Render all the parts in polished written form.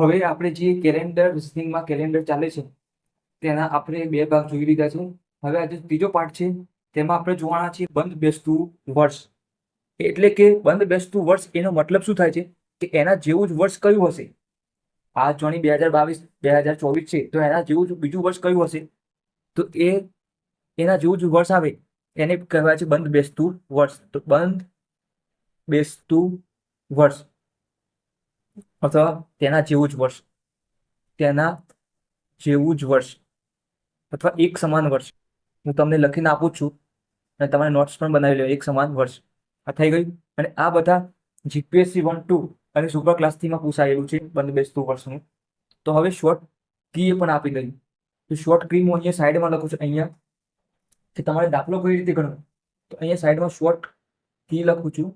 હવે આપણે જે કેલેન્ડર રિઝનિંગમાં કેલેન્ડર ચાલે છે તેના આપણે બે ભાગ જોઈ લીધા છે. હવે આજે ત્રીજો પાઠ છે, તેમાં આપણે જોવાના છે બંધ બેસતું વર્ષ. એટલે કે બંધ બેસતું વર્ષ એનો મતલબ શું થાય છે કે એના જેવું જ વર્ષ કયું હશે. આ જોણી 2022 2024 છે, તો એના જેવું જ બીજું વર્ષ કયું હશે, તો એના જેવું જ વર્ષ આવે એને કહેવાય છે બંધ બેસતું વર્ષ. તો બંધ બેસતું વર્ષ અથવા તેના જેવું જ વર્ષ, તેના જેવું જ વર્ષ અથવા એક સમાન વર્ષ. હું તમને લખીને આપું છું અને તમારે નોટ્સ પણ બનાવી લો. એક સમાન વર્ષ આ થઈ ગયું. અને આ બધા જીપીએસસી 1-2 અને સુપર ક્લાસથીમાં પૂછાયેલું છે બંધ બેસતું વર્ષનું. તો હવે શોર્ટ કી પણ આપી દઈ. તો શોર્ટ કી હું અહીંયા સાઈડમાં લખું છું, અહીંયા કે તમારે દાખલો કઈ રીતે ગણવો, તો અહીંયા સાઈડમાં શોર્ટ કી લખું છું.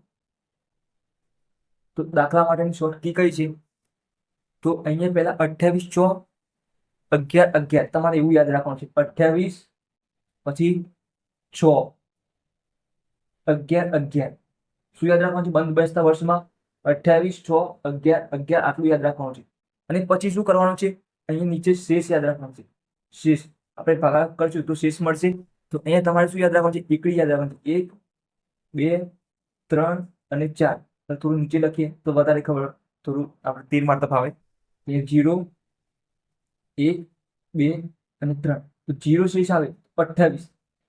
તો દાખલા માટેની શોર્ટ કી કઈ છે, તો અહીંયા પહેલા 28 6 11 11 તમારે એવું યાદ રાખવાનું છે. 28 પછી 6 11 11 શું યાદ રાખવાનું છે બંધ બેસતા વર્ષમાં? 28 6 11 11 આટલું યાદ રાખવાનું છે. અને પછી શું કરવાનું છે, અહીંયા નીચે શેષ યાદ રાખવાનું છે. શેષ આપણે ભાગાકાર કરશું તો શેષ મળશે. તો અહીંયા તમારે શું યાદ રાખવાનું છે? એકડી યાદ રાખવાનું છે. 1 2 3 અને 4. થોડું નીચે લખીએ તો વધારે ખબર, થોડું આપણે તીર મારતા ફાવે. 0 1 2 અને 3. તો 0 શેષ આવે 28,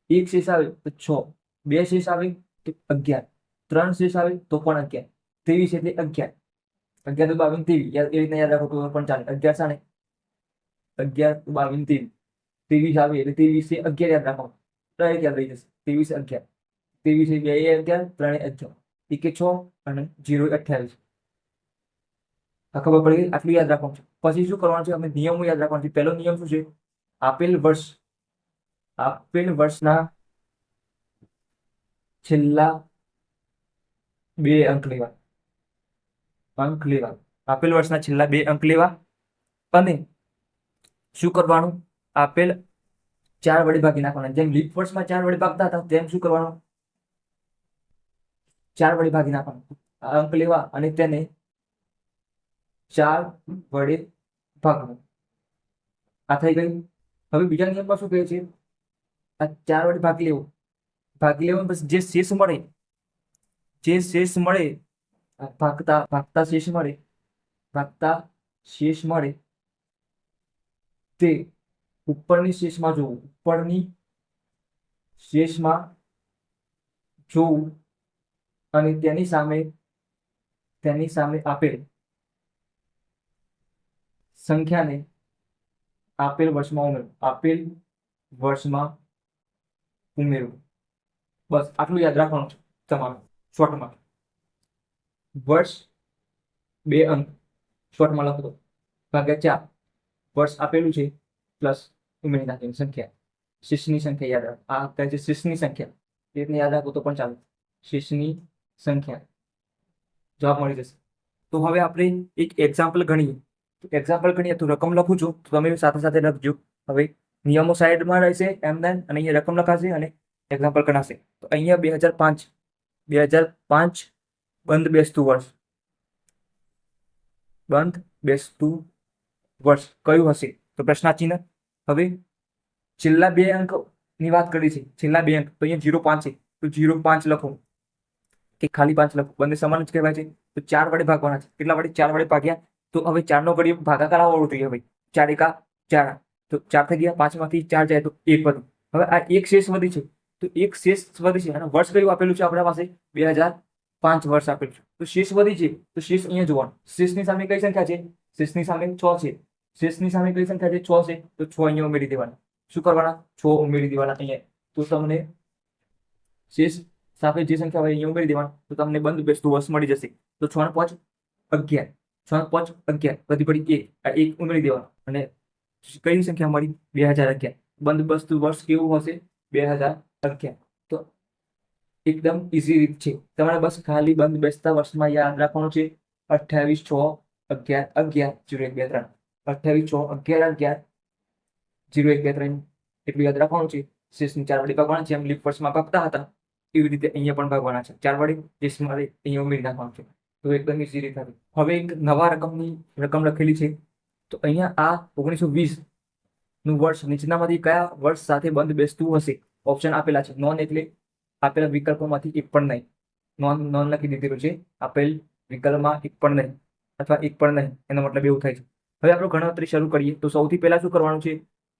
1 શેષ આવે તો 6, 2 શેષ આવે તો 11, 3 શેષ આવે તો પણ 11, 23 એટલે 11. 11 તો 22 23 એ રીતના યાદ રાખો તો પણ ચાલે. 11 સાને 11 22 23 23 આવે એટલે 23 થી 11 યાદ રાખો, ડાયરેક્ટ યાદ રહી જશે. 23 11 23 2 11 3 11 1 6 અને 0 28. ખબર પડી ગઈ? આટલું યાદ રાખવાનું છે. પછી શું કરવાનું છે, અમે નિયમો યાદ રાખવાનું છે. પહેલો નિયમ શું છે, આપેલ વર્ષના છેલ્લા 2 અંક લેવા. આપેલ વર્ષના છેલ્લા 2 અંક લેવા. અને શું કરવાનું, આપેલ 4 વડે ભાગી નાખવાના. જેમ લીપ વર્ષમાં 4 વડે ભાગતા હતા તેમ શું કરવાનું, 4 વડે ભાગી નાખવાનું. આ અંક લેવા અને તેને 4 વડે ભાગવું. આ થઈ ગયું. હવે બીજા નિયમમાં શું કહે છે, આ 4 વડે ભાગી લેવું. બસ જે શેષ મળે ભાગતા શેષ મળે તે ઉપરની શેષમાં જોવું. અને તેની સામે આપેલ સંખ્યાને આપેલ વર્ષમાં ઉમેરવું. બસ આટલું યાદ રાખવાનું છે તમારે શોર્ટમાં. વર્ષ 2 અંક શોર્ટમાં લખો ભાગ્યા 4. વર્ષ આપેલું છે પ્લસ ઉમેરી નાખેલી સંખ્યા, શેષની સંખ્યા યાદ રાખો. આ કહે છે શેષની સંખ્યા, એટલે યાદ રાખો તો પણ ચાલે. શેષની સંખ્યા જવાબ મળી જશે. તો હવે આપણે એક એક્ઝામ્પલ ગણીએ. તો રકમ લખું છું તો તમે સાથે સાથે લખજો. હવે નિયમો સાઈડમાં રહેશે એમ અને અહીંયા રકમ લખાશે અને એક્ઝામ્પલ ગણાશે. તો અહીંયા 2005 બંધ બેસતું વર્ષ કયું હશે? તો પ્રશ્નાચિહ્ન. હવે છેલ્લા 2 અંકની વાત કરી છે. છેલ્લા 2 અંક તો અહીંયા 05 છે, તો 05 લખો કે ખાલી 5 લખો, બંને સમાન જ કહેવાય છે. તો 4 વડે ભાગવાના છે. કેટલા વડે? 4 વડે ભાગ્યા. તો હવે 4 નો ઘડીએ ભાગાકાર આવડવું જોઈએ. હવે 4 એકા 4, તો 4 થઈ ગયા. 5 માંથી 4 જાય તો 1 વધુ. હવે આ એક શેષ વધી છે, તો એક શેષ વધી છે અને વર્ષ કયું આપેલું છે આપણા પાસે? 2005 વર્ષ આપેલું છે. તો શેષ વધી છે, તો શેષ અહીંયા જોવાનું. શેષની સામે કઈ સંખ્યા છે? શેષની સામે 6 છે. શેષની સામે કઈ સંખ્યા છે? 6 છે. તો 6 અહીંયા ઉમેરી દેવાના. શું કરવાના? 6 ઉમેરી દેવાના અહીંયા. તો તમને શેષ સાથે જે સંખ્યા હોય અહીંયા ઉમેરી દેવાના, તો તમને બંધ બેસતું વર્ષ મળી જશે. તો 6 ને 5 11, 6 ને 5 11 વધી પડી 1. આ 1 ઉમેરી દેવાનું અને કઈ સંખ્યા મળી? 2011. બંધ બેસતું વર્ષ કેવું હશે? 2011. તો એકદમ ઈઝી રીત છે. તમારે બસ ખાલી બંધ બેસતા વર્ષમાં યાદ રાખવાનું છે 28 6 11 11 0 1 2 3. 28 6 11 11 0 1 2 3 એટલું યાદ રાખવાનું છે. શેષની 4 વડે ભાગવાના છે. એમ લીપ વર્ષમાં ભાગતા હતા એવી રીતે અહીંયા પણ ભાગવાના છે. 4 વડે શેષ મળે અહીંયા ઉમેરી નાખવાનું છે. તો એકદમ ઈઝી રીત હતી. હવે એક નવા રકમ લખેલી છે તો અહીંયા આ 1920 નું વર્ષ નીચેનામાંથી કયા વર્ષ સાથે બંધ બેસતું હશે? ઓપ્શન આપેલા છે. નોન એટલે આપેલા વિકલ્પોમાંથી એક પણ નહીં. નોન નોન લખી દીધેલું છે. આપેલ વિકલ્પમાં એક પણ નહીં અથવા એક પણ નહીં, એનો મતલબ એવું થાય છે. હવે આપણે ગણતરી શરૂ કરીએ તો સૌથી પહેલા શું કરવાનું છે?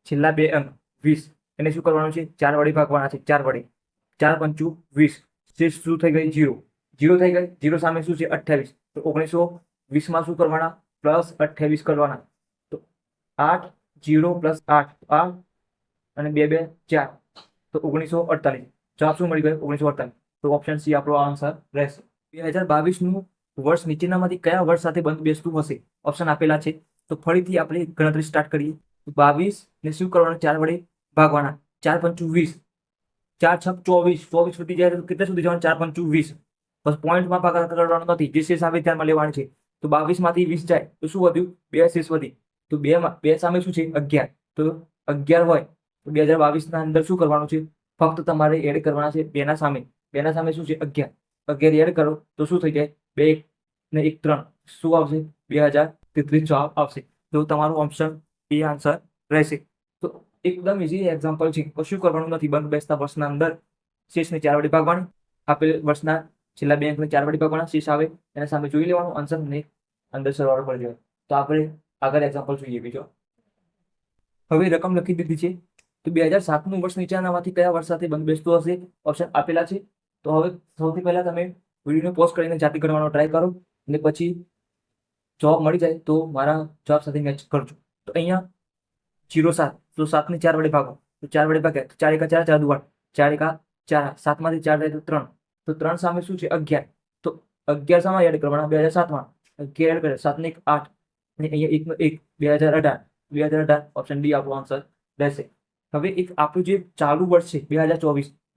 છેલ્લા બે અંક 20 એને શું કરવાનું છે? 4 વડે ભાગવાના છે. 4 વડે 4 પંચું 20. શેષ શું થઈ ગઈ? 0. 0 થઈ ગઈ. 0 સામે શું છે? 28. તો 1920 માં શું કરવાના? પ્લસ 28 કરવાના. તો 8 0 પ્લસ 8 8 અને 2 2 4 તો 1948. જવાબ શું મળી ગયો? 1948. તો ઓપ્શન સી આપણો આન્સર રહેશે. 2022 નું વર્ષ નીચેનામાંથી કયા વર્ષ સાથે બંધ બેસતું હશે? ઓપ્શન આપેલા છે. તો ફરીથી આપણે ગણતરી સ્ટાર્ટ કરીએ. 22 ને શું કરવાનું? 4 વડે ભાગવાના. 4 પંચું 20. 4 છક 24. 24 સુધી જાય તો કેટલા સુધી જવાનું? 4 પંચું 20. બસ પોઈન્ટમાં ભાગાકાર કરવાનો નથી, જે શેષ આવે ધ્યાનમાં લેવાનું છે. તો 22 માંથી 20 જાય તો શું વધ્યું? 2 શેષ વધી. તો 2 સામે શું છે? 11. તો 11 હોય તો 2022 ના અંદર શું કરવાનું છે? ફક્ત તમારે એડ કરવાના છે 2 ના સામે. 2 ના સામે શું છે? 11. 11 એડ કરો તો શું થઈ જાય? 2 ને 1 3. શું આવશે? 2033 જવાબ આવશે. તો તમારું ઓપ્શન એ આન્સર રહેશે. તો એકદમ ઇઝી એક્ઝામ્પલ છે. કશું કરવાનું નથી. બંધ બેસતા વર્ષના અંદર શેષને 4 વડે ભાગવાની. આપેલ વર્ષના છેલ્લા બે અંકને 4 વડે ભાગવાના. શેષ આવે એના સામે જોઈ લેવાનું આન્સર ને અંદર સરવાળો કરી દેવાનો. તો આપણે આગળ એક્ઝામ્પલ જોઈએ બીજો. હવે રકમ લખી દીધી છે. તો 2007 નું વર્ષ નીચેનામાંથી કયા વર્ષ સાથે બંધ બેસતું હશે? ઓપ્શન આપેલા છે. તો હવે સૌથી પહેલા તમે વિડીયોને પોઝ કરીને જાતે કરવાનો ટ્રાય કરો અને પછી જવાબ મળી જાય તો મારા જવાબ સાથે મેચ કરજો. તો અહીંયા 07. તો 7 ને 4 વડે ભાગો તો 4 વડે ભાગ્યા તો 4 એકા 4 4 દુ 8. 4 એકા 4. 7 માંથી 4 જાય તો 3. તો 3 સામે શું છે? 11. તો 11 સામે એડ કરવાના? 2007 માં 11 એડ કરે 7 ને 1 8 અને અહીંયા 1 નો 1 2018. 2018 ઓપ્શન ડી આપણો આન્સર રહેશે. હવે એક આપણું જે ચાલુ વર્ષ છે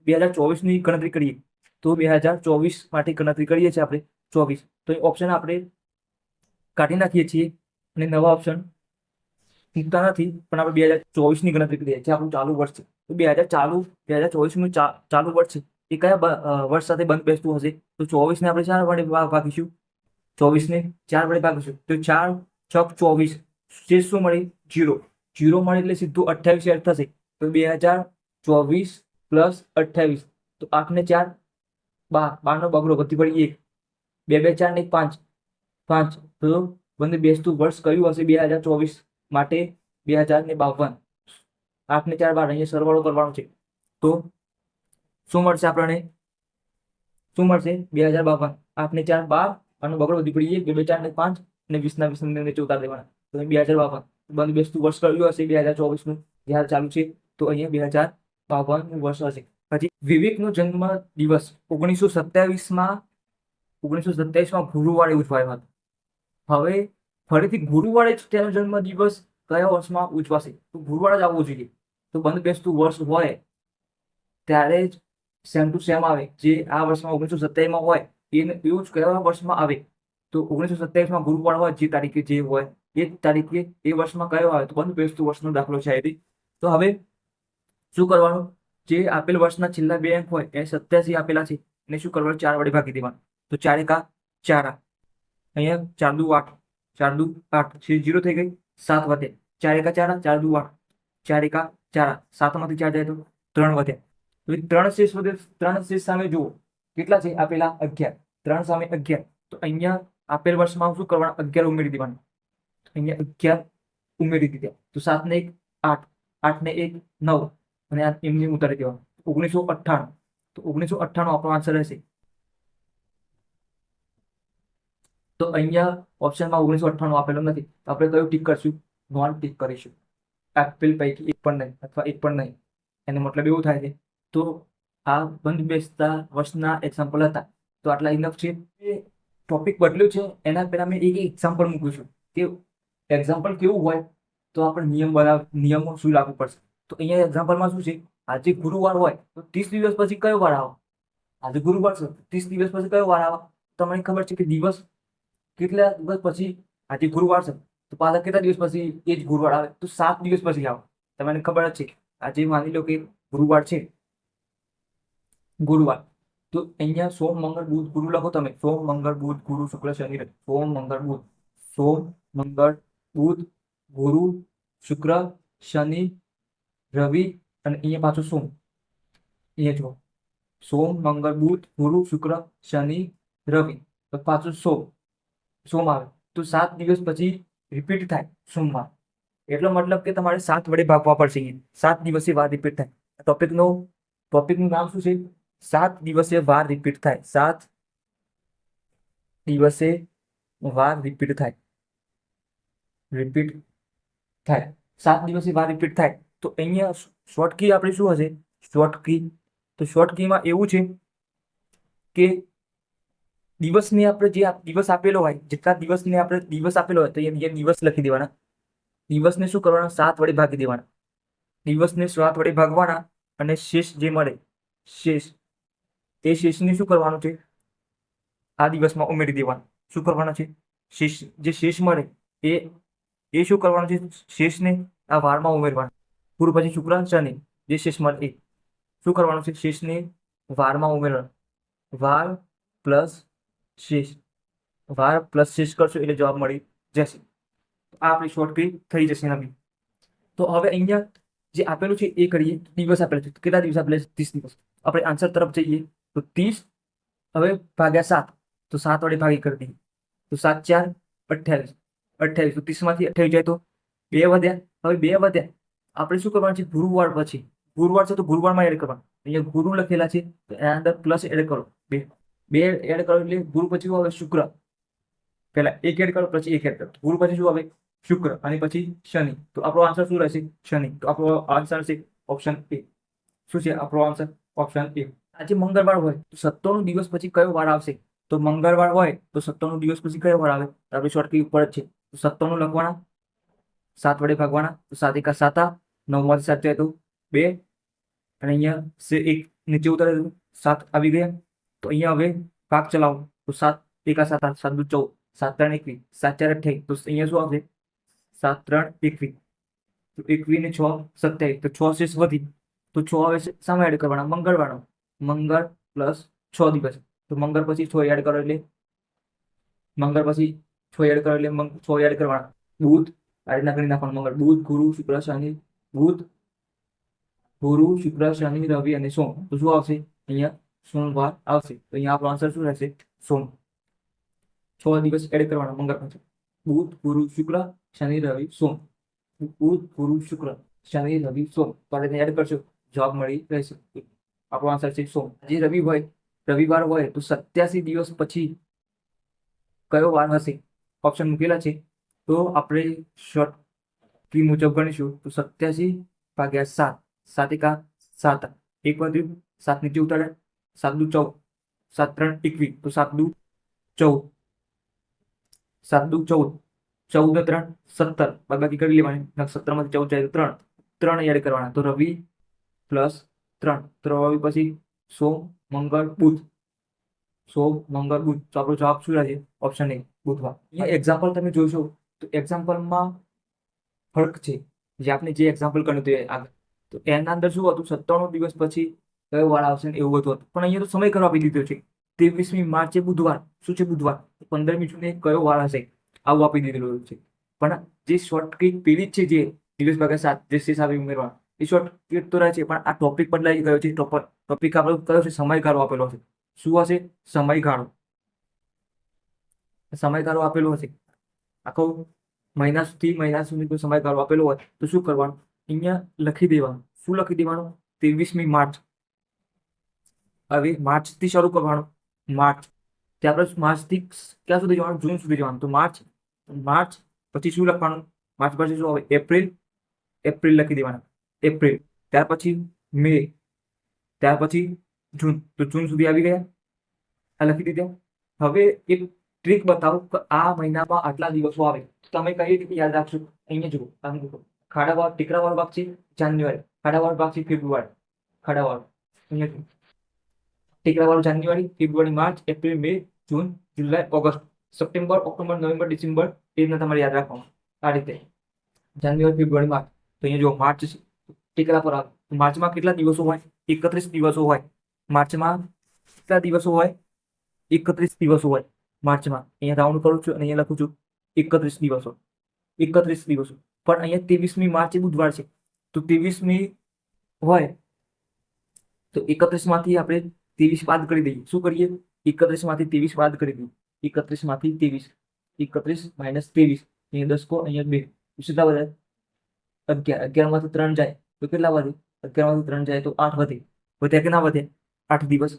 2024 ની ગણતરી કરીએ તો 2024 માટે ગણતરી કરીએ છીએ આપણે 24. તો એ ઓપ્શન આપણે કાઢી નાખીએ છીએ અને નવા ઓપ્શન મૂકતા નથી, પણ આપણે 2024 ની ગણતરી કરીએ છીએ. આપણું ચાલુ વર્ષ છે તો 2024 નું ચાલુ વર્ષ છે એ કયા વર્ષ સાથે બંધ બેસતું હશે? તો 24 ને આપણે 4 વડે ભાગીશું. 24 ને 4 વડે ભાગીશું તો 4 6 24. શેષ શું મળી? 0. 0 મળે એટલે સીધું 28 એડ થશે. તો 2024 પ્લસ 28 તો 8 ને 4 12. 12 નો બગડો વધી પડી 1. 2 2 4 ને 5 5. તો બંધ બેસતું વર્ષ કયું હશે 2024 માટે? 2052. 8 ને 4 12. અહીંયા સરવાળો કરવાનો છે તો શું મળશે આપણને? શું મળશે? 2052. 8 ને 4 12. આનો બગડો વધી પડી 1 2 2 4 ને 5 અને 20 ના 20 નીચે ઉતાર દેવાના. તો 2052 બંધ બેસતું વર્ષ કયું હશે 2024 નું? જ્યારે ચાલુ છે તો અહીંયા 2052 નું વર્ષ હશે. પછી વિવેકનો જન્મ દિવસ 1927 માં ગુરુવારે ઉજવાયો હતો. હવે ફરીથી ગુરુવારે જ તેનો જન્મ દિવસ કયા વર્ષમાં ઉજવાશે? તો ગુરુવારે જ આવવું જોઈએ. તો બંધ બેસતું વર્ષ હોય ત્યારે જ સેમ ટુ સેમ આવે. જે આ વર્ષમાં 1927 માં હોય એવું જ કયા વર્ષમાં આવે? તો 1927 માં ગુરુવાર હોય, જે તારીખે જે હોય એ તારીખે એ વર્ષમાં કયો આવે? તો બંધ બેસતું વર્ષનો દાખલો છે આ. તો હવે શું કરવાનું? જે આપેલ વર્ષના છેલ્લા બે અંક હોય એ 87 આપેલા છે એને શું કરવાનું? 4 વડે ભાગી દેવાનું. તો 4 એકા 4. અહીંયા 4 દુ 8. 4 દુ 8 છે 0 થઈ ગઈ. 7 વધે 4 એકા 4 4 દુ 8. 4 એકા 4. 7 માંથી 4 જાય તો 3 વધે. તો 3 શેષ વધે. 3 શેષ સામે જુઓ કેટલા છે આપેલા? 11. 3 સામે 11. તો અહીંયા આપેલ વર્ષમાં શું કરવાનું? 11 ઉમેરી દેવાનું. અહીંયા 11 ઉમેરી દીધા તો 7 ને 1 8. 8 ને 1 9 અને આ એમને ઉતારી દેવાનું. 1998. તો 1998 આપણો આન્સર રહેશે. તો અહીંયા ઓપ્શનમાં 1998 આપેલો નથી. આપણે કયું ટીક કરશું? નોન ટીક કરીશું. આપેલ પૈકી એક પણ નહીં અથવા એક પણ નહીં. એનો મતલબ એવું થાય છે. તો આ બંધ બેસતા વર્ષના એક્ઝામ્પલ હતા. તો આટલા ઇનફ છે. ટોપિક બદલ્યું છે એના પહેલા મેં એક એક્ઝામ્પલ મૂકું છું કે એક્ઝામ્પલ કેવું હોય તો આપણે નિયમો શું લાગુ પડશે. તો અહીંયા એક્ઝામ્પલમાં શું છે? આજે ગુરુવાર હોય તો 30 દિવસ પછી કયો વાર આવે? આજે ગુરુવાર છે 30 દિવસ પછી કયો વાર આવે? તમને ખબર છે કે દિવસ કેટલા દિવસ પછી? આજે ગુરુવાર છે તો પાછા કેટલા દિવસ પછી એ જ ગુરુવાર આવે? તો 7 દિવસ પછી આવે. તમને ખબર જ છે આજે માની લો કે ગુરુવાર છે. ગુરુવાર તો અહીંયા સોમ મંગળ બુધ ગુરુ લખો તમે. સોમ મંગળ બુધ ગુરુ શુક્ર શનિ રવિ. સોમ મંગળ બુધ. સોમ મંગળ બુધ ગુરુ, શુક્ર, શનિ, રવિ અને અહીંયા પાછું સોમ. અહીંયા જુઓ, સોમ, મંગળ, બુધ, ગુરુ, શુક્ર, શનિ, રવિ, તો પાછું સોમ આવે. તો 7 દિવસ પછી રિપીટ થાય સોમવાર. એટલો મતલબ કે તમારે 7 વડે ભાગવા પડશે. 7 દિવસે વાર રિપીટ થાય. ટોપિકનું નામ શું છે? 7 દિવસે વાર રિપીટ થાય. 7 દિવસે વાર રિપીટ થાય. 7 દિવસે વાર રિપીટ થાય. તો અહીંયા શોર્ટ કી આપણે શું હશે? શોર્ટ કી, તો શોર્ટ કીમાં એવું છે કે દિવસને આપણે જે દિવસ આપેલો હોય, જેટલા દિવસને આપણે દિવસ આપેલો હોય તો અહીંયા દિવસ લખી દેવાના. દિવસને શું કરવાના? 7 વડે ભાગી દેવાના. દિવસને 7 વડે ભાગવાના અને શેષ જે મળે, એ શેષને શું કરવાનું છે? આ દિવસમાં ઉમેરી દેવાનું. શું કરવાનું છે? જે શેષ મળે એ શું કરવાનું છે? શેષને આ વારમાં ઉમેરવાનું. ગુરુ પછી શુક્ર, શનિ, જે શેષ મળે એ શું કરવાનું છે? શેષને વારમાં ઉમેરવાનું. વાર પ્લસ શેષ કરશો એટલે જવાબ મળી જશે. આ આપણી શોર્ટકટ થઈ જશે નવી. તો હવે અહીંયા જે આપેલું છે એ કરીએ. દિવસ આપેલું છે, કેટલા દિવસ આપેલા છે? 30 દિવસ. આપણે આન્સર તરફ જઈએ તો 30 હવે ભાગ્યા 7, તો 7 વડે ભાગી કરી દઈએ. તો 7 4 28. તો 30 માંથી 28 જાય તો 2 વધ્યા. હવે 2 વધ્યા, આપણે શું કરવાનું છે? ગુરુવાર પછી, ગુરુવાર છે તો ગુરુવારમાં એડ કરવાનું. અહીંયા ગુરુ લખેલા છે તો એના અંદર પ્લસ એડ કરો. 2 એડ કરો એટલે ગુરુ પછી આવે શુક્ર. પહેલા 1 એડ કરો પછી 1 એડ કરો. ગુરુ પછી શું આવે? શુક્ર અને પછી શનિ. તો આપણો આન્સર શું રહેશે? શનિ. તો આપણો આન્સર છે ઓપ્શન એ. શું છે આપણો આન્સર? Option A. આજે મંગળવાર હોય તો 97 દિવસ પછી કયો વાર આવશે? તો મંગળવાર હોય તો 97 દિવસ પછી કયો વાર આવે? તો આપણે શોર્ટકટ ઉપર જ છે. તો 97 લખવાના, 7 વડે ભાગવાના. તો 7 એકા 7, 9 માંથી 7 જાય તો 2 અને અહીંયા 1 નીચે ઉતારે તો 7 આવી ગયા. તો અહીંયા હવે ભાગ ચલાવો. તો 7 એકા 7, 7 દુ 14, 7 3 21, 7 4 28. તો અહીંયા શું આવશે? 7 3 21. તો 21 ને 6 27. તો 6 શેષ વધી. તો 6 હવે સામે એડ કરવાના? મંગળવારનો. મંગળ પ્લસ 6 દિવસ. તો મંગળ પછી 6 એડ કરો એટલે 6 એડ કરવાના. બુધ આ રીતના કરી નાખવાનું. મંગળ, બુધ, ગુરુ, શુક્ર, શનિ, રવિ અને સોમ. તો શું આવશે? અહીંયા સોમવાર આવશે. તો અહીંયા આપણો આન્સર શું રહેશે? સોમ. 6 દિવસ એડ કરવાના મંગળ પછી. બુધ, ગુરુ, શુક્ર, શનિ, રવિ, સોમ. બુધ, ગુરુ, શુક્ર, શનિ, રવિ, સોમ. તો આ રીતે એડ કરશો, જવાબ મળી રહેશે. આપણો આન્સર છે સોમ. જે રવિવાર હોય તો 87 દિવસ પછી કયો વાર હશે? ઓપ્શન મૂકેલા છે. તો આપણે શોર્ટ કી મુજબ ગણીશું તો 87 ભાગ્યા 7, 7 એકા 7, 1 વધ્યું, 7 નીચે ઉતારે, 7 દુ 14, 7 3 21. તો 7 દુ 14, 7 દુ 14, 14 ને 3 17. બાદબાકી કરી લેવાની. 17 માંથી 14 જાય તો 3 એડ કરવાના. તો રવિ પ્લસ 3. તો રવિ પછી સોમ, મંગળ, બુધ. સોમ, મંગળ, બુધ. તો આપણો જવાબ શું રહેશે? ઓપ્શન એ, બુધવાર. અહીંયા એક્ઝામ્પલ તમે જોશો તો એક્ઝામ્પલમાં ફરક છે. જે આપણે જે એક્ઝામ્પલ કર્યું હતું આગળ, તો એના અંદર શું હતું? 97 દિવસ પછી કયો વાર આવશે એવું બધું હતું. પણ અહીંયા તો સમય કરવા આપી દીધો છે. 23મી માર્ચે બુધવાર. શું છે? બુધવાર. 15મી જૂને કયો વાર હશે? આવું આપી દીધેલું છે. પણ જે શોર્ટકટ પેલી જ છે, જે દિવસ ભાગ્યા 7 જે શેષ આવી ઉમેરવા, એ શોર્ટકટ તો રહે છે. પણ આ ટોપિક બદલાઈ ગયો છે. ટોપિક આપણો કયો છે? સમયગાળો આપેલો છે. શું હશે? સમયગાળો આપેલો હશે. આખો મહિના સુધી સમયગાળો આપેલો હોય તો શું કરવાનું? અહીંયા લખી દેવાનું. શું લખી દેવાનું? 23મી માર્ચ. હવે માર્ચથી શરૂ કરવાનું. માર્ચ ત્યાર માર્ચથી ક્યાં સુધી જવાનું? જૂન સુધી જવાનું. તો માર્ચ પછી શું લખવાનું? માર્ચ પછી શું આવે? એપ્રિલ લખી દેવાના. એપ્રિલ. ત્યાર પછી મે. ત્યાર પછી જૂન. તો જૂન સુધી આવી ગયા. આ લખી દીધા. હવે એક ટ્રીક બતાવો કે આ મહિનામાં આટલા દિવસો આવે. તમે કઈ રીતે યાદ રાખશો? અહીંયા જુઓ, ખાડાવાળો ટીકરાવાળો ભાગ છે જાન્યુઆરી, ખાડાવાળો ભાગ છે ફેબ્રુઆરી. ખાડાવાળો અહીંયા ટીકરાવાળો જાન્યુઆરી, ફેબ્રુઆરી, માર્ચ, એપ્રિલ, મે, જૂન, જુલાઈ, ઓગસ્ટ, સપ્ટેમ્બર, ઓક્ટોબર, નવેમ્બર, ડિસેમ્બર. એ રીતના તમારે યાદ રાખવાનું. આ રીતે જાન્યુઆરી, ફેબ્રુઆરી, માર્ચ. તો અહીંયા જો માર્ચ ટીકરા પર આવે. માર્ચમાં કેટલા દિવસો હોય? 31 દિવસો હોય. માર્ચમાં કેટલા દિવસો હોય? 31 દિવસો હોય માર્ચમાં. અહીંયા રાઉન્ડ કરું છું અને અહીંયા લખું છું 31 દિવસો. 31 દિવસો. પણ અહીંયા 23મી માર્ચ એ બુધવાર છે, તો 23મી હોય તો 31માંથી આપણે 23 બાદ કરી દઈએ. શું કરીએ? 31માંથી 23 બાદ કરી દઈએ. 31માંથી 23, 31 માઇનસ 23, અહીંયા 10 કો, અહીંયા 2, કેટલા વધે? 11. 11માંથી 3 જાય તો કેટલા વધે? 11માંથી 3 જાય તો 8 વધે. વધ્યા કે ના વધે? 8 દિવસ.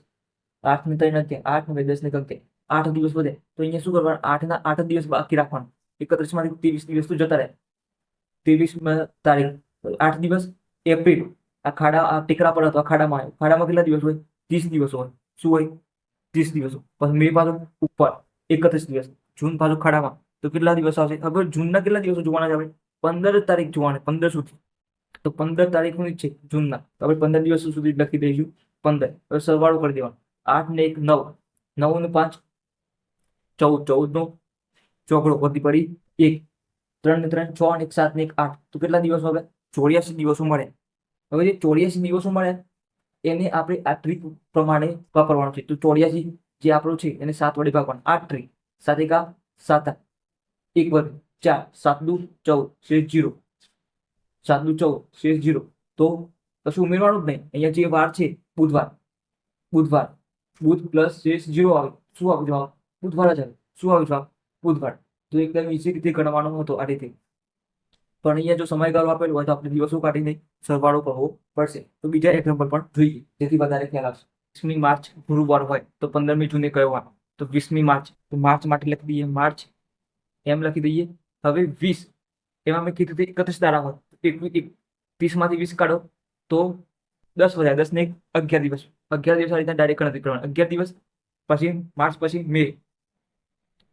8 ને 3 11, 8 ને 10 ને 11, 8 દિવસ વધે. તો અહીંયા શું કરવાનું? 8 ના 8 દિવસ બાકી રાખવાનું. 31માંથી 23 દિવસ તો જતા રહે. 23 તારીખ 8 દિવસ. એપ્રિલ આ ખાડા, આ ટેકરા પર હતો, આ ખાડામાં આવ્યો. ખાડામાં કેટલા દિવસ હોય? 30 દિવસ હોય. શું હોય? 30 દિવસ. પછી મે પાછું ઉપર 31 દિવસ. જૂન પાછું ખાડામાં, તો કેટલા દિવસ આવશે? હવે જૂનના કેટલા દિવસો જોવાના છે આપણે? 15 તારીખ જોવાના, 15 સુધી. તો 15 તારીખની છે જૂનના, તો આપણે 15 દિવસ સુધી લખી દઈશું 15. હવે સરવાળો કરી દેવાનો. 8 ને 1 9, 9 ને 5 14, 14 નો ચોકડો વધી પડી 1, 3 ને 3 6 ને 1 7 ને 1 8, તો કેટલા દિવસ હવે? 84 દિવસો મળે. હવે જે 84 દિવસો મળે એને આપણે આ ટ્રીક પ્રમાણે વાપરવાનું છે. તો 84 જે આપણું છે એને 7 વડે ભાગવાનું. 8 ટ્રીક 7 એકા 7, 1 વધે 4, 7 દુ 14, શેષ 0, 7 દુ 14, શેષ 0. તો કશું ઉમેરવાનું જ નહીં. અહીંયા જે વાર છે બુધવાર, બુધવાર, બુધ પ્લસ શેષ 0 આવે. શું આવે જવાબ? બુધવાર જ આવે. શું આવે જવાબ? બુધવાર. તો એકદમ ઈઝી રીતે ગણવાનો હતો આ રીતે. પણ અહીંયા જો સમયગાળો આપેલો હોય તો આપણે દિવસો કાઢીને સરવાળો કરવો પડશે. તો બીજા એક્ઝામ્પલ પણ જોઈએ જેથી વધારે ખ્યાલ આવશે. 20મી માર્ચ ગુરુવાર હોય તો 15મી જૂને કયો વાર? તો 20મી માર્ચ. તો માર્ચ માટે લખી દઈએ માર્ચ, એમ લખી દઈએ. હવે 20 એમાં મેં કીધું 31 દાડા હોય, 30માંથી 20 કાઢો તો 10 વધ્યા. 10 ને 11 દિવસ. 11 દિવસ આ રીતના ડાયરેક્ટ ગણતરી કરવાની. 11 દિવસ પછી માર્ચ, પછી મે,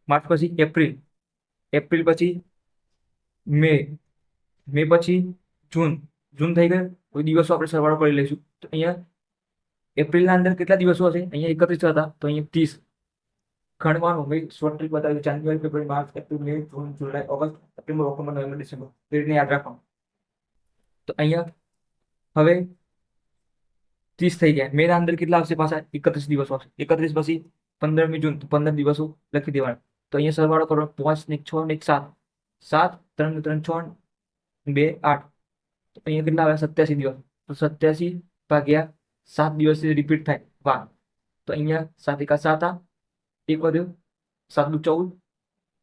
માર્ચ પછી એપ્રિલ, એપ્રિલ પછી મે, મે પછી જૂન, જૂન થઈ ગયું. કોઈ દિવસો આપણે સરવાળો કરી લઈશું. તો અહીંયા એપ્રિલના અંદર કેટલા દિવસો હશે? અહીંયા 31 હતા, તો અહીંયા 30 ગણવાનું. મેં શોર્ટ ટ્રીક બતાવ્યું. જાન્યુઆરી, ફેબ્રુઆરી, માર્ચ, એપ્રિલ, મે, જૂન, જુલાઈ, ઓગસ્ટ, સપ્ટેમ્બર, ઓક્ટોબર, નવેમ્બર, ડિસેમ્બર, એ રીતને યાદ રાખવાનું. તો અહીંયા હવે 30 થઈ ગયા. મેના અંદર કેટલા આવશે? પાછા 31 દિવસો આવશે. 31 પછી 15મી જૂન, તો 15 દિવસો લખી દેવાના. તો અહીંયા સરવાળો કરો. 5 ને 6 ને 7, 7, 3 ને 3 6, 2 8, તો અહીંયા કેટલા આવે? 87 દિવસ. તો 87 ભાગ્યા 7 દિવસ રિપીટ થાય વાર. તો અહીંયા 7 એકા 7, 1 વધ્યો, 7 દુ 14,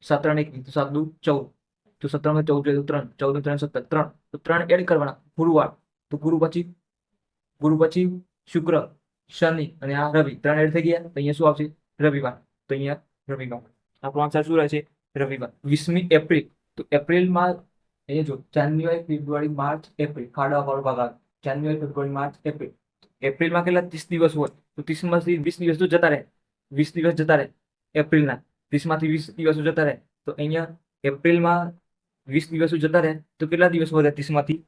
7 3 1, તો 7 દુ 14, તો 17 માં 14 તો 3, 14 ને 3 17, 3, તો 3 એડ કરવાના. ગુરુવાર, તો ગુરુ પછી શુક્ર, શનિ અને આ રવિ, 3 એડ થઈ ગયા. તો અહીંયા શું આવશે? રવિવાર. તો અહીંયા રવિવાર. આપણો આન્સર શું રહેશે? રવિવાર. 20મી એપ્રિલ, તો એપ્રિલમાં અહીંયા જો જાન્યુઆરી, ફેબ્રુઆરી, માર્ચ, એપ્રિલ, ખાડા વાળો ભાગ આવે. જાન્યુઆરી, ફેબ્રુઆરી, માર્ચ, એપ્રિલ. એપ્રિલમાં કેટલા? 30 દિવસ હોય. તો 30માંથી 20 દિવસ તો જતા રહે. 20 દિવસ જતા રહે એપ્રિલના. 30માંથી 20 દિવસો જતા રહે. તો અહીંયા એપ્રિલમાં 20 દિવસો જતા રહે તો કેટલા દિવસ વધે? 30માંથી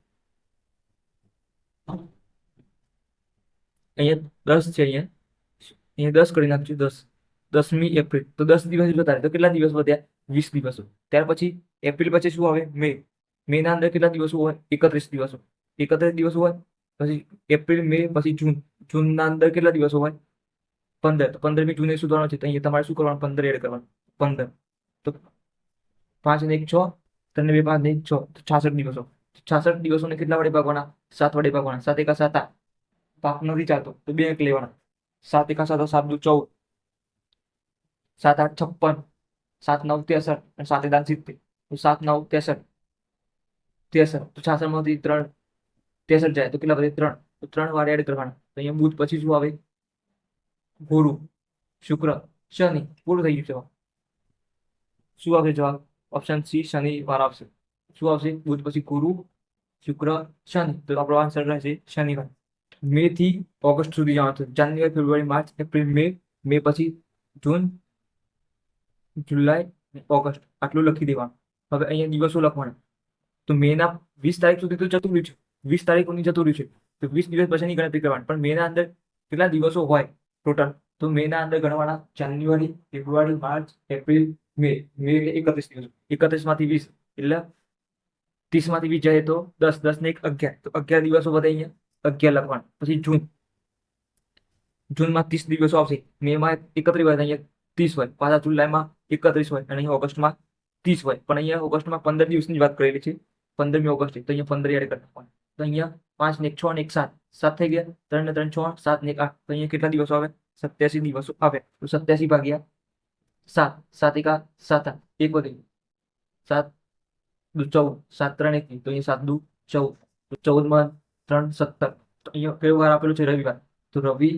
અહીંયા 10 છે. અહીંયા 10 કરી નાખજો. 10, 10મી એપ્રિલ, તો 10 દિવસ જતા રહે તો કેટલા દિવસ વધ્યા? 20 દિવસો. ત્યાર પછી એપ્રિલ પછી શું આવે? મે. મેના અંદર કેટલા દિવસો હોય? 31 દિવસો. 31 દિવસો હોય. પછી એપ્રિલ, મે, પછી જૂન. જૂનના અંદર કેટલા દિવસો હોય? 15. તો 15મી જૂને સુધારવાનું છે. તો અહીંયા તમારે શું કરવાનું? 15 એડ કરવાનું. 15, તો 5 ને 1 6, 3 ને 2 5 ને 1 6, તો 66 દિવસો. 66 દિવસોને કેટલા વડે ભાગવાના? 7 વડે ભાગવાના. 7 એકા 7, પાક નથી ચાલતો તો 2 અંક લેવાના. 7 એકા 7, 7 દુ 14, 7 8 56, 7 9 63 અને 7 8 70, તો 7 9 63, 63, તો 66 માંથી 3 63 જાય તો કેટલા વધે? 3, તો 3 વાર એડ કરવાના. તો અહીંયા બુધ પછી શું આવે? ગુરુ, શુક્ર, શનિ. પૂરું થઈ ગયું જવાબ. શું આવશે જવાબ? ઓપ્શન સી, શનિવાર આવશે. શું આવશે? બુધ પછી ગુરુ, શુક્ર, શનિ. તો આપણો આન્સર રહેશે શનિવાર. મે થી ઓગસ્ટ સુધી જવાનું છે. જાન્યુઆરી, ફેબ્રુઆરી, માર્ચ, એપ્રિલ, મે, મે પછી જૂન, જુલાઈ, ઓગસ્ટ, આટલું લખી દેવાનું. હવે અહીંયા દિવસો લખવાના. તો મેના 20 તારીખ સુધી તો જતું રહ્યું છે. 20 તારીખ સુધી જતું રહ્યું છે. તો 20 દિવસ પછીની ગણતરી કરવાની. પણ મેના અંદર કેટલા દિવસો હોય ટોટલ? તો મેના અંદર ગણવાના જાન્યુઆરી, ફેબ્રુઆરી, માર્ચ, એપ્રિલ, મે. મે એટલે 31 દિવસ. 31માંથી 20 એટલે 30માંથી 20 જાય તો 10, 10 ને 1 11, તો 11 દિવસો વધે. અહીંયા 11 લખવાના. પછી જૂન, જૂનમાં 30 દિવસો આવશે. મેમાં 31 હોય, અહીંયા 30 હોય. પાછા જુલાઈમાં 31 હોય અને અહીંયા ઓગસ્ટમાં 30 હોય. પણ અહીંયા ઓગસ્ટમાં 15 દિવસની વાત કરેલી છે. 15મી ઓગસ્ટ છે તો અહીંયા 15 એડ કરી નાખવાના. તો અહીંયા 5 ને 1 6 ને 1 7 7 થઈ ગયા. 3 ને 3 6 7 ને 1 8 તો અહીંયા કેટલા દિવસો આવે? 87 દિવસો આવે. તો 87 ભાગ્યા 7 7 એકા 7 એક વધી 7 દુ 14 7 3 1 તો અહીંયા 7 દુ 14 તો 14 માં 3 17 તો અહીંયા કયો વાર આપેલું છે? રવિવાર. તો રવિ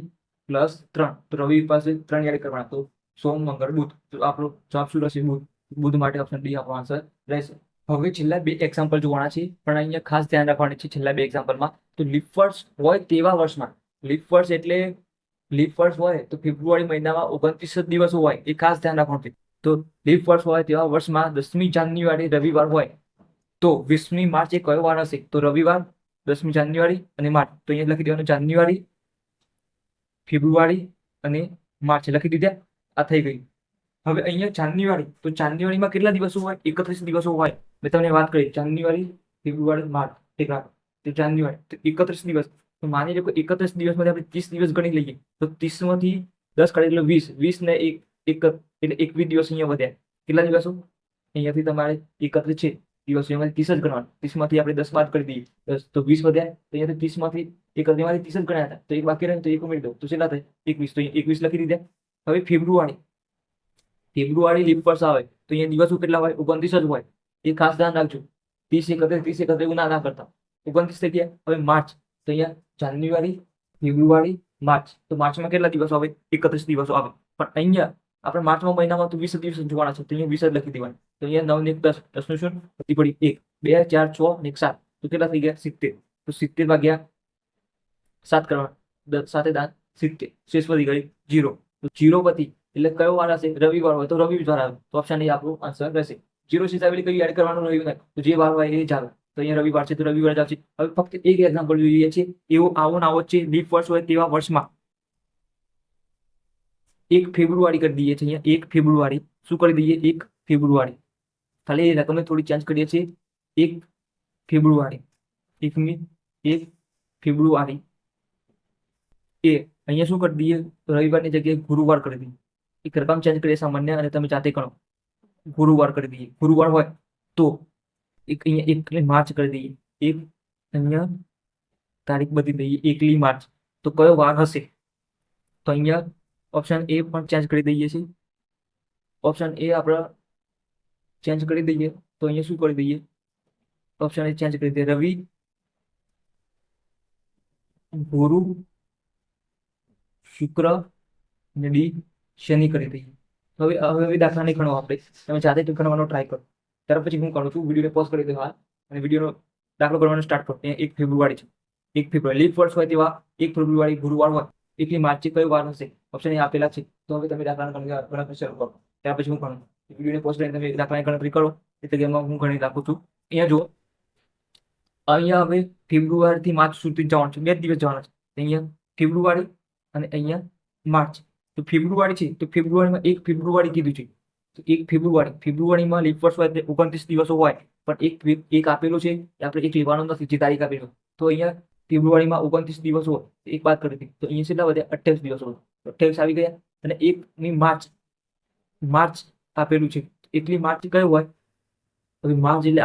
પ્લસ 3 તો રવિ પાસે 3 એડ કરવાના તો સોમ મંગળ બુધ. તો આપણો જવાબ શું રહેશે? બુધ. બુધ માટે ઓપ્શન ડી આપણો આન્સર રહેશે. હવે છેલ્લા 2 એક્ઝામ્પલ જોવાના છે પણ અહીંયા ખાસ ધ્યાન રાખવાનું છે છેલ્લા 2 એક્ઝામ્પલમાં. તો લીપ વર્ષ હોય તેવા વર્ષમાં, લીપ વર્ષ એટલે લીપ વર્ષ હોય તો ફેબ્રુઆરી મહિનામાં 29 જ દિવસો હોય એ ખાસ ધ્યાન રાખવાનું છે. તો લીપ વર્ષ હોય તેવા વર્ષમાં 10મી જાન્યુઆરી રવિવાર હોય તો 20મી માર્ચ એ કયો વાર હશે? તો રવિવાર, 10મી જાન્યુઆરી અને માર્ચ. તો અહીંયા લખી દેવાનું જાન્યુઆરી, ફેબ્રુઆરી અને માર્ચ લખી દીધા. આ થઈ ગયું. હવે અહીંયા જાન્યુઆરી, તો જાન્યુઆરીમાં કેટલા દિવસો હોય? 31 દિવસો હોય. મેં તમને વાત કરી જાન્યુઆરી, ફેબ્રુઆરી, માર્ચ. ઠીક રાખો. તો જાન્યુઆરી તો 31 દિવસ. તો માની લો કે 31 દિવસમાંથી આપણે 30 દિવસ ગણી લઈએ તો 30 માંથી 10 કાઢી એટલે 20. 20 ને 1 એટલે 21 દિવસ અહીંયા વધ્યા. કેટલા દિવસો? અહીંયાથી તમારે 31 છે દિવસો, એમાંથી 30 જ ગણવાનું. 30 માંથી આપણે 10 બાદ કરી દઈએ 10 તો 20 વધ્યા. તો અહીંયાથી 30 માંથી 31 30 જ ગણ્યા હતા તો એક બાકી રહે તો એક ઉમેરી દો તો કેટલા થાય? 21. તો 21 લખી દીધા. હવે ફેબ્રુઆરી, ફેબ્રુઆરી લીપ વર્ષ આવે તો અહીંયા દિવસો કેટલા હોય? 29 જ હોય. એ ખાસ ધ્યાન રાખજો. 30 31 31 એવું ના કરતા. 29 થઈ ગયા. હવે માર્ચ, તો અહીંયા જાન્યુઆરી, ફેબ્રુઆરી, માર્ચ. તો માર્ચમાં કેટલા દિવસો આવે? 31 દિવસો આવે. પણ અહીંયા આપણે માર્ચમાં મહિનામાં તો 20 દિવસ જોવાના છે તો અહીંયા 20 જ લખી દેવાના. તો અહીંયા 9 ને 1 10 10 નું શું પતી પડી 1 2 4 6 ને 1 7 તો કેટલા થઈ ગયા? 70. તો 70 ભાગ્યા 7 કરવાના. 7 દાન 70 શેષ વધી ગઈ 0. તો 0 પતી એટલે કયો વાર હશે? રવિવાર હોય તો રવિવાર આવે. તો ઓપ્શન એ આપણો આન્સર રહેશે. 0 શેષ આવેલી કઈ એડ કરવાનું? રવિવાર. તો જે વાર હોય એ જ આવે. તો અહીંયા રવિવાર છે તો રવિવાર જ આવશે. હવે ફક્ત એક એક્ઝામ્પલ જોઈએ છે. એવો આવો ને આવો છે લીપ વર્ષ હોય તેવા વર્ષમાં 1 ફેબ્રુઆરી કરી દઈએ છીએ. અહીંયા 1 ફેબ્રુઆરી શું કરી દઈએ? 1 ફેબ્રુઆરી. ખાલી રકમને થોડી ચેન્જ કરીએ છીએ. 1 ફેબ્રુઆરી 1 ફેબ્રુઆરી એ અહીંયા શું કરી દઈએ? રવિવારની જગ્યાએ ગુરુવાર કરી દઈએ. એક રકમ ચેન્જ કરીએ સામાન્ય અને તમે જાતે ગણો. ગુરુવાર કરી દઈએ. ગુરુવાર હોય તો એક અહીંયા 1 માર્ચ કરી દઈએ. એક અહીંયા તારીખ બદલી દઈએ 1 માર્ચ. તો કયો વાર હશે? તો અહીંયા ઓપ્શન એ પણ ચેન્જ કરી દઈએ છીએ. ઓપ્શન એ આપણે ચેન્જ કરી દઈએ તો અહીંયા શું કરી દઈએ? ઓપ્શન એ ચેન્જ કરી દઈએ. રવિ, ગુરુ, શુક્ર અને ડી શનિ કરી દઈએ. હવે દાખલા નહીં ગણો આપણે, તમે જાતે જ ગણવાનો ટ્રાય કરો. ત્યાર પછી હું કરું છું વિડીયોને પોઝ કરી દઉં હાલ અને વિડીયોનો દાખલો કરવાનો સ્ટાર્ટ કરો. અહીંયા 1 ફેબ્રુઆરી છે. 1 ફેબ્રુઆરી લીપ વર્ષ હોય તેવા 1 ફેબ્રુઆરી ગુરુવાર હોય 1 માર્ચ કયો વાર હશે? ઓપ્શન એ આપેલા છે. તો હવે તમે દાખલાની ગણતરી શરૂ કરો. ત્યાર પછી હું ગણું. વિડીયોને પોઝ કરીને તમે દાખલાની ગણતરી કરો એટલે કે એમાં હું ગણી રાખું છું. અહીંયા જુઓ, અહીંયા હવે ફેબ્રુઆરીથી માર્ચ સુધી જવાનું છે. 2 દિવસ જવાના છે. અહીંયા ફેબ્રુઆરી અને અહીંયા માર્ચ. તો ફેબ્રુઆરી છે તો ફેબ્રુઆરીમાં 1 ફેબ્રુઆરી કીધું છે. તો 1 ફેબ્રુઆરી, ફેબ્રુઆરીમાં લીપ વર્ષ હોય 29 દિવસો હોય પણ એક આપેલું છે એ આપણે એક લેવાનું નથી જે તારીખ આપેલું. તો અહીંયા ફેબ્રુઆરીમાં 29 દિવસો હોય એક બાદ કરી દીધી તો અહીંયા કેટલા વધ્યા? 28 દિવસો. 28 આવી ગયા. અને 1 માર્ચ આપેલું છે. એટલી માર્ચ કયો હોય? હવે માર્ચ એટલે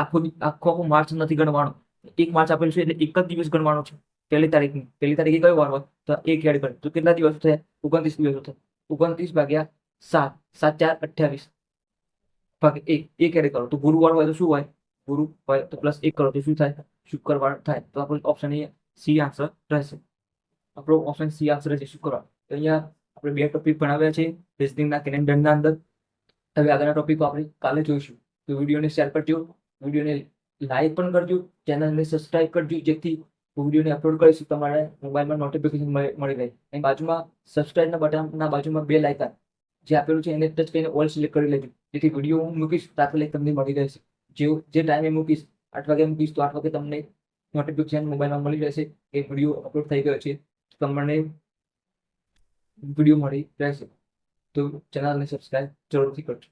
આખો માર્ચ નથી ગણવાનો. 1 માર્ચ આપેલું છે એટલે એક જ દિવસ ગણવાનો છે. પહેલી તારીખે કયો વાર હોય? તો 1 એડ કરે તો કેટલા દિવસો થયા? 29 દિવસો થયા. 29 ભાગ્યા 7 7 4 28 ભાગ્યા 1 એડ કરો તો ગુરુવાર હોય તો શું હોય? ગુરુ હોય તો +1 કરો તો શું થાય? શુક્રવાર થાય. તો આપણો ઓપ્શન એ સી આન્સર રહેશે. આપણો ઓપ્શન સી આન્સર રહેશે શુક્રવાર. તો અહીંયા આપણે 2 ટોપિક ભણાવ્યા છે રિઝનિંગના કેલેન્ડરના અંદર. હવે આગળના ટોપિકો આપણે કાલે જોઈશું. તો વિડીયોને શેર કરજો, વિડીયોને લાઈક પણ કરજો, ચેનલને સબસ્ક્રાઇબ કરજો જેથી વિડીયોને અપલોડ કરીશું તમારે મોબાઈલમાં નોટિફિકેશન મળી રહે. અને બાજુમાં સબસ્ક્રાઇબના બટનના બાજુમાં બેલ આઇકન જે આપેલું છે એને ટચ કરીને ઓલ સિલેક્ટ કરી લેજો જેથી વિડીયો હું મૂકીશ તાત્કાલિક તમને મળી રહેશે. જે ટાઈમે મૂકીશ 8 વાગે મૂકીશ તો 8 વાગે તમને નોટિફિકેશન મોબાઈલમાં મળી રહેશે કે વિડીયો અપલોડ થઈ ગયો છે. તમને વિડીયો મળી રહેશે. તો ચેનલને સબસ્ક્રાઇબ જરૂરથી કરજો.